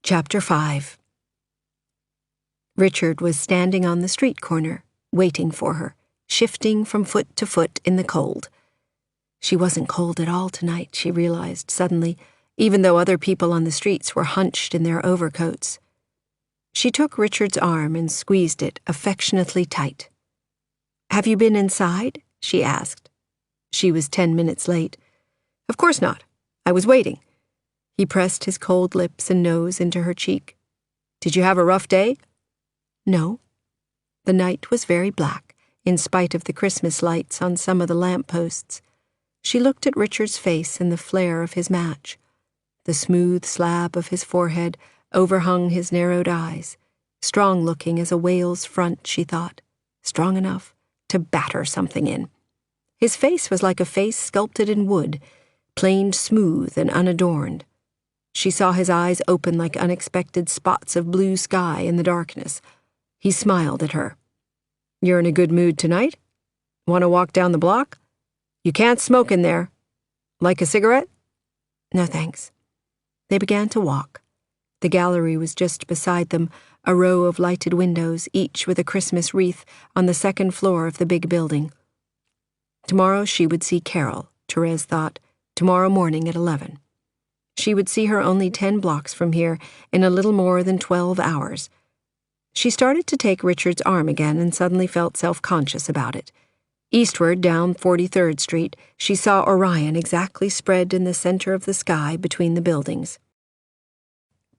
Chapter 5. Richard was standing on the street corner, waiting for her, shifting from foot to foot in the cold. She wasn't cold at all tonight, she realized suddenly, even though other people on the streets were hunched in their overcoats. She took Richard's arm and squeezed it affectionately tight. "Have you been inside?" she asked. She was 10 minutes late. "Of course not. I was waiting." He pressed his cold lips and nose into her cheek. "Did you have a rough day?" "No." The night was very black, in spite of the Christmas lights on some of the lamp-posts. She looked at Richard's face in the flare of his match. The smooth slab of his forehead overhung his narrowed eyes, strong-looking as a whale's front, she thought, strong enough to batter something in. His face was like a face sculpted in wood, planed smooth and unadorned. She saw his eyes open like unexpected spots of blue sky in the darkness. He smiled at her. "You're in a good mood tonight? Want to walk down the block? You can't smoke in there. Like a cigarette?" "No, thanks." They began to walk. The gallery was just beside them, a row of lighted windows, each with a Christmas wreath, on the second floor of the big building. Tomorrow she would see Carol, Therese thought, tomorrow morning at 11. She would see her only 10 blocks from here in a little more than 12 hours. She started to take Richard's arm again and suddenly felt self-conscious about it. Eastward, down 43rd Street, she saw Orion exactly spread in the center of the sky between the buildings.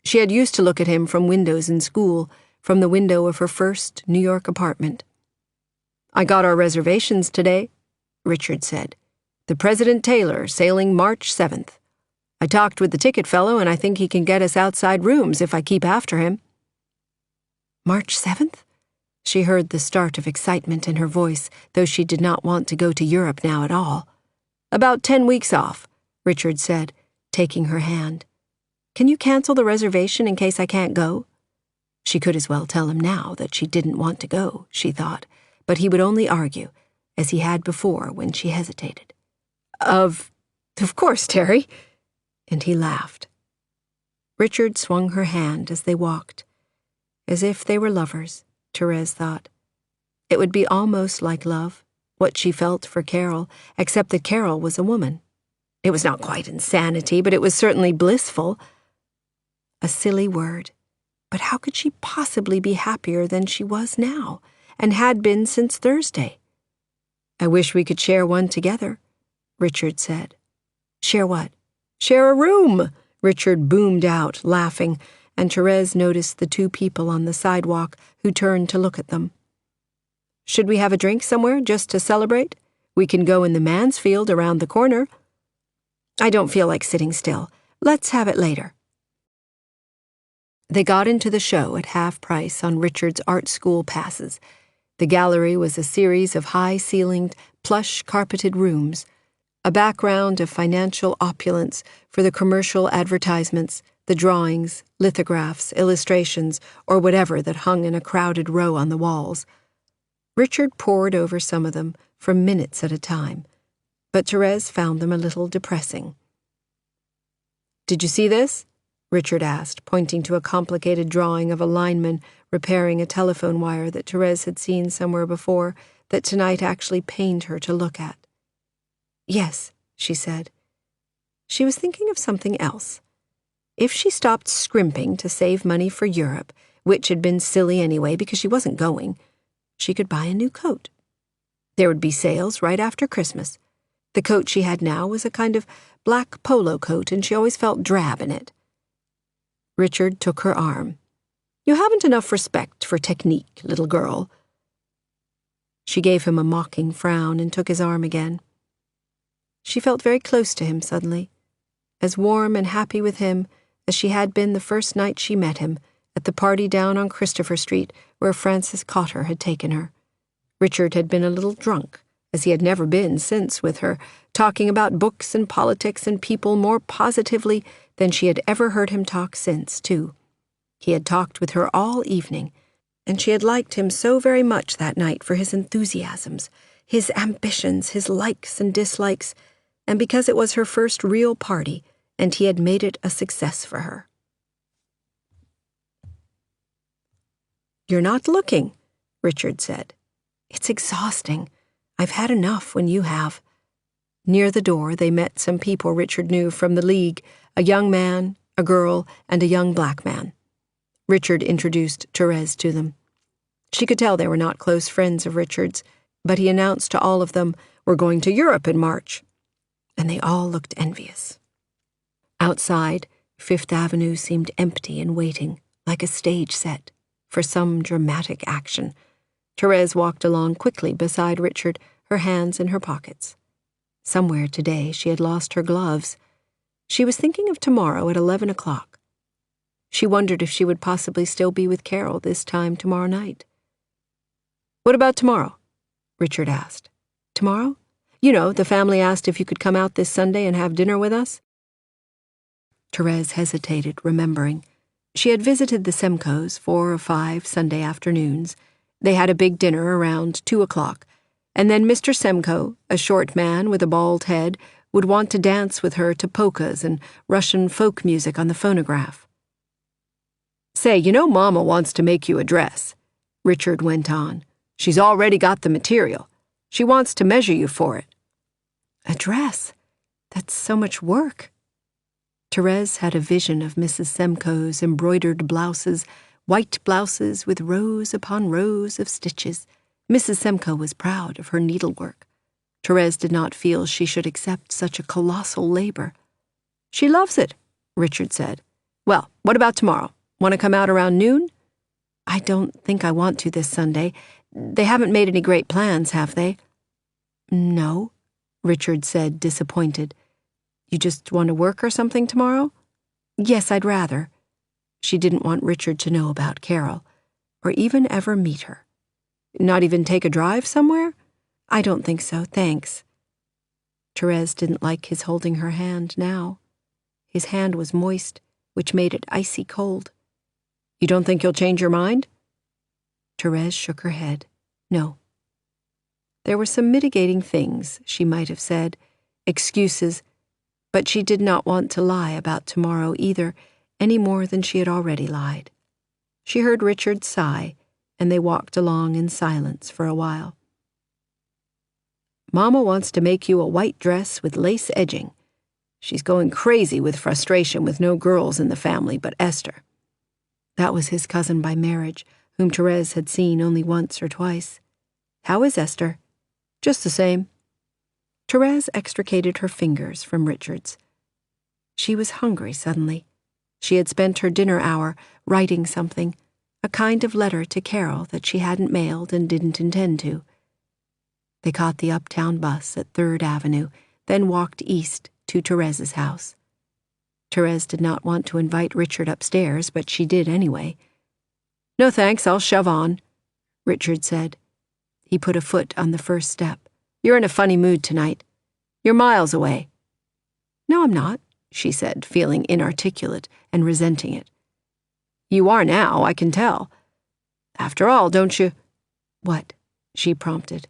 She had used to look at him from windows in school, from the window of her first New York apartment. "I got our reservations today," Richard said. "The President Taylor, sailing March 7th. I talked with the ticket fellow, and I think he can get us outside rooms if I keep after him." "March 7th?" She heard the start of excitement in her voice, though she did not want to go to Europe now at all. "About 10 weeks off," Richard said, taking her hand. "Can you cancel the reservation in case I can't go?" She could as well tell him now that she didn't want to go, she thought, but he would only argue, as he had before when she hesitated. Of course, Terry." And he laughed. Richard swung her hand as they walked. As if they were lovers, Therese thought. It would be almost like love, what she felt for Carol, except that Carol was a woman. It was not quite insanity, but it was certainly blissful. A silly word, but how could she possibly be happier than she was now, and had been since Thursday? "I wish we could share one together," Richard said. "Share what?" "Share a room," Richard boomed out, laughing, and Therese noticed the 2 people on the sidewalk who turned to look at them. "Should we have a drink somewhere just to celebrate? We can go in the Mansfield around the corner." "I don't feel like sitting still. Let's have it later." They got into the show at half price on Richard's art school passes. The gallery was a series of high-ceilinged, plush-carpeted rooms, a background of financial opulence for the commercial advertisements, the drawings, lithographs, illustrations, or whatever that hung in a crowded row on the walls. Richard pored over some of them for minutes at a time, but Therese found them a little depressing. "Did you see this?" Richard asked, pointing to a complicated drawing of a lineman repairing a telephone wire that Therese had seen somewhere before, that tonight actually pained her to look at. "Yes," she said. She was thinking of something else. If she stopped scrimping to save money for Europe, which had been silly anyway because she wasn't going, she could buy a new coat. There would be sales right after Christmas. The coat she had now was a kind of black polo coat, and she always felt drab in it. Richard took her arm. "You haven't enough respect for technique, little girl." She gave him a mocking frown and took his arm again. She felt very close to him suddenly, as warm and happy with him as she had been the first night she met him at the party down on Christopher Street where Francis Cotter had taken her. Richard had been a little drunk, as he had never been since with her, talking about books and politics and people more positively than she had ever heard him talk since, too. He had talked with her all evening, and she had liked him so very much that night for his enthusiasms, his ambitions, his likes and dislikes, and because it was her first real party, and he had made it a success for her. "You're not looking," Richard said. "It's exhausting. I've had enough when you have." Near the door, they met some people Richard knew from the League, a young man, a girl, and a young black man. Richard introduced Therese to them. She could tell they were not close friends of Richard's, but he announced to all of them, "We're going to Europe in March." And they all looked envious. Outside, Fifth Avenue seemed empty and waiting, like a stage set, for some dramatic action. Therese walked along quickly beside Richard, her hands in her pockets. Somewhere today she had lost her gloves. She was thinking of tomorrow at 11 o'clock. She wondered if she would possibly still be with Carol this time tomorrow night. "What about tomorrow?" Richard asked. "Tomorrow? You know, the family asked if you could come out this Sunday and have dinner with us." Therese hesitated, remembering. She had visited the Semcos 4 or 5 Sunday afternoons. They had a big dinner around 2 o'clock, and then Mr. Semco, a short man with a bald head, would want to dance with her to polkas and Russian folk music on the phonograph. "Say, you know Mama wants to make you a dress," Richard went on. "She's already got the material. She wants to measure you for it." "A dress? That's so much work." Therese had a vision of Mrs. Semco's embroidered blouses, white blouses with rows upon rows of stitches. Mrs. Semco was proud of her needlework. Therese did not feel she should accept such a colossal labor. "She loves it," Richard said. "Well, what about tomorrow? Want to come out around noon?" "I don't think I want to this Sunday. They haven't made any great plans, have they?" "No," Richard said, disappointed. "You just want to work or something tomorrow?" "Yes, I'd rather." She didn't want Richard to know about Carol, or even ever meet her. "Not even take a drive somewhere?" "I don't think so, thanks." Therese didn't like his holding her hand now. His hand was moist, which made it icy cold. "You don't think you'll change your mind?" Therese shook her head. No. There were some mitigating things, she might have said, excuses, but she did not want to lie about tomorrow either, any more than she had already lied. She heard Richard sigh, and they walked along in silence for a while. "Mama wants to make you a white dress with lace edging. She's going crazy with frustration with no girls in the family but Esther." That was his cousin by marriage, whom Therese had seen only once or twice. "How is Esther?" "Just the same." Therese extricated her fingers from Richard's. She was hungry suddenly. She had spent her dinner hour writing something, a kind of letter to Carol that she hadn't mailed and didn't intend to. They caught the uptown bus at 3rd Avenue, then walked east to Therese's house. Therese did not want to invite Richard upstairs, but she did anyway. "No thanks, I'll shove on," Richard said. He put a foot on the first step. "You're in a funny mood tonight. You're miles away." "No, I'm not," she said, feeling inarticulate and resenting it. "You are now, I can tell. After all, don't you—" "What?" she prompted.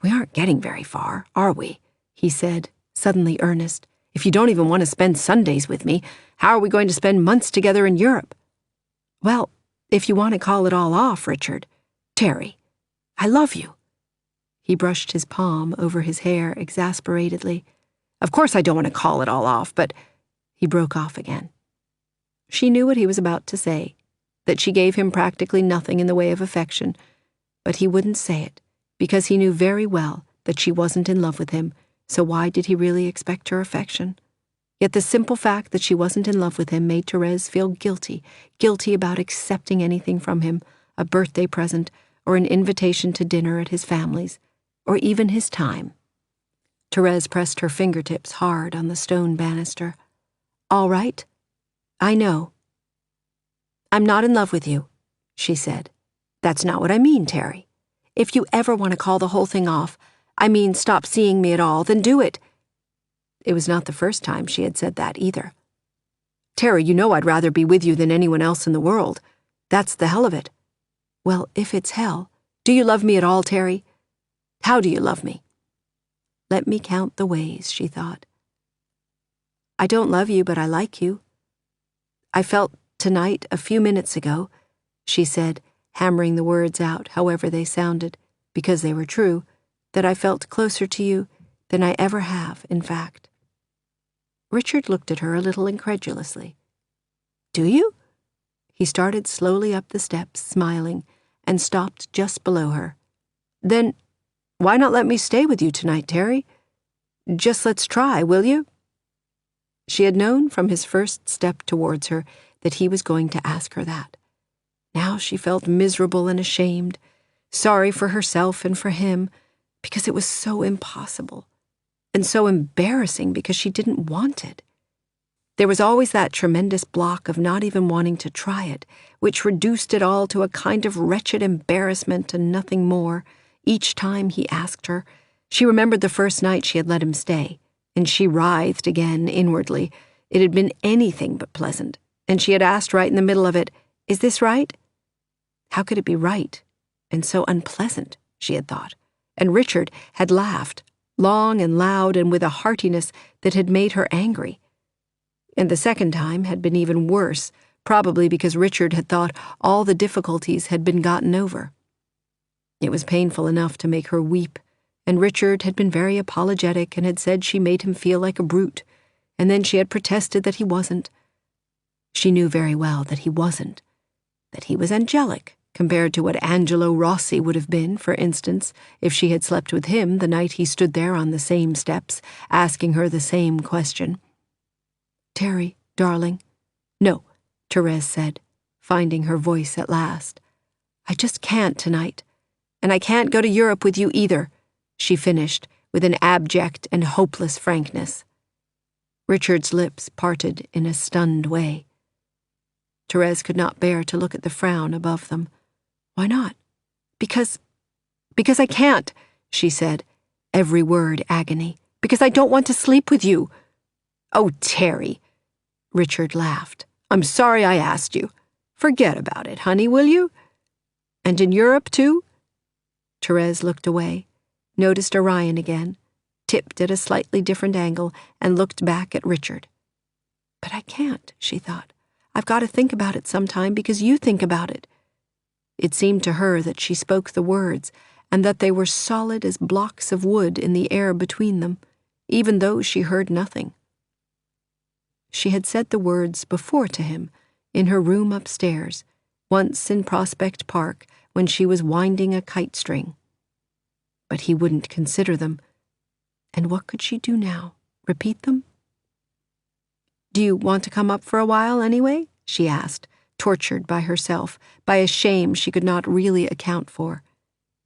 "We aren't getting very far, are we?" he said, suddenly earnest. "If you don't even want to spend Sundays with me, how are we going to spend months together in Europe?" "Well, if you want to call it all off, Richard. Terry, I love you." He brushed his palm over his hair exasperatedly. "Of course I don't want to call it all off, but—" He broke off again. She knew what he was about to say, that she gave him practically nothing in the way of affection, but he wouldn't say it, because he knew very well that she wasn't in love with him, so why did he really expect her affection? Yet the simple fact that she wasn't in love with him made Therese feel guilty about accepting anything from him, a birthday present, or an invitation to dinner at his family's, or even his time. Therese pressed her fingertips hard on the stone banister. "All right. I know." "I'm not in love with you," she said. "That's not what I mean, Terry. If you ever want to call the whole thing off, I mean stop seeing me at all, then do it." It was not the first time she had said that either. "Terry, you know I'd rather be with you than anyone else in the world. That's the hell of it." "Well, if it's hell, do you love me at all, Terry? How do you love me?" Let me count the ways, she thought. "I don't love you, but I like you. I felt tonight, a few minutes ago, she said, hammering the words out however they sounded, because they were true, that I felt closer to you than I ever have, in fact. Richard looked at her a little incredulously. Do you? He started slowly up the steps, smiling, and stopped just below her. Then, why not let me stay with you tonight, Terry? Just let's try, will you? She had known from his first step towards her that he was going to ask her that. Now she felt miserable and ashamed, sorry for herself and for him, because it was so impossible, and so embarrassing because she didn't want it. There was always that tremendous block of not even wanting to try it, which reduced it all to a kind of wretched embarrassment and nothing more. Each time he asked her, she remembered the first night she had let him stay, and she writhed again inwardly. It had been anything but pleasant, and she had asked right in the middle of it, "Is this right?" How could it be right and so unpleasant, she had thought, and Richard had laughed, long and loud and with a heartiness that had made her angry. And the second time had been even worse, probably because Richard had thought all the difficulties had been gotten over. It was painful enough to make her weep, and Richard had been very apologetic and had said she made him feel like a brute, and then she had protested that he wasn't. She knew very well that he wasn't, that he was angelic compared to what Angelo Rossi would have been, for instance, if she had slept with him the night he stood there on the same steps, asking her the same question. "Terry, darling." "No," Therese said, finding her voice at last. "I just can't tonight. And I can't go to Europe with you either," she finished with an abject and hopeless frankness. Richard's lips parted in a stunned way. Therese could not bear to look at the frown above them. "Why not?" Because I can't," she said, every word agony. "Because I don't want to sleep with you." "Oh, Terry," Richard laughed. "I'm sorry I asked you. Forget about it, honey, will you? And in Europe, too?" Therese looked away, noticed Orion again, tipped at a slightly different angle, and looked back at Richard. "But I can't," she thought. "I've got to think about it sometime because you think about it." It seemed to her that she spoke the words, and that they were solid as blocks of wood in the air between them, even though she heard nothing. She had said the words before to him, in her room upstairs, once in Prospect Park when she was winding a kite string. But he wouldn't consider them. And what could she do now? Repeat them? "Do you want to come up for a while anyway?" she asked, tortured by herself, by a shame she could not really account for.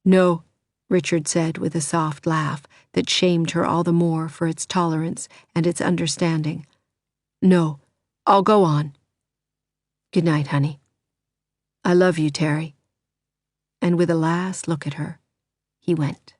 "No," Richard said with a soft laugh that shamed her all the more for its tolerance and its understanding. "No, I'll go on. Good night, honey. I love you, Terry." And with a last look at her, he went.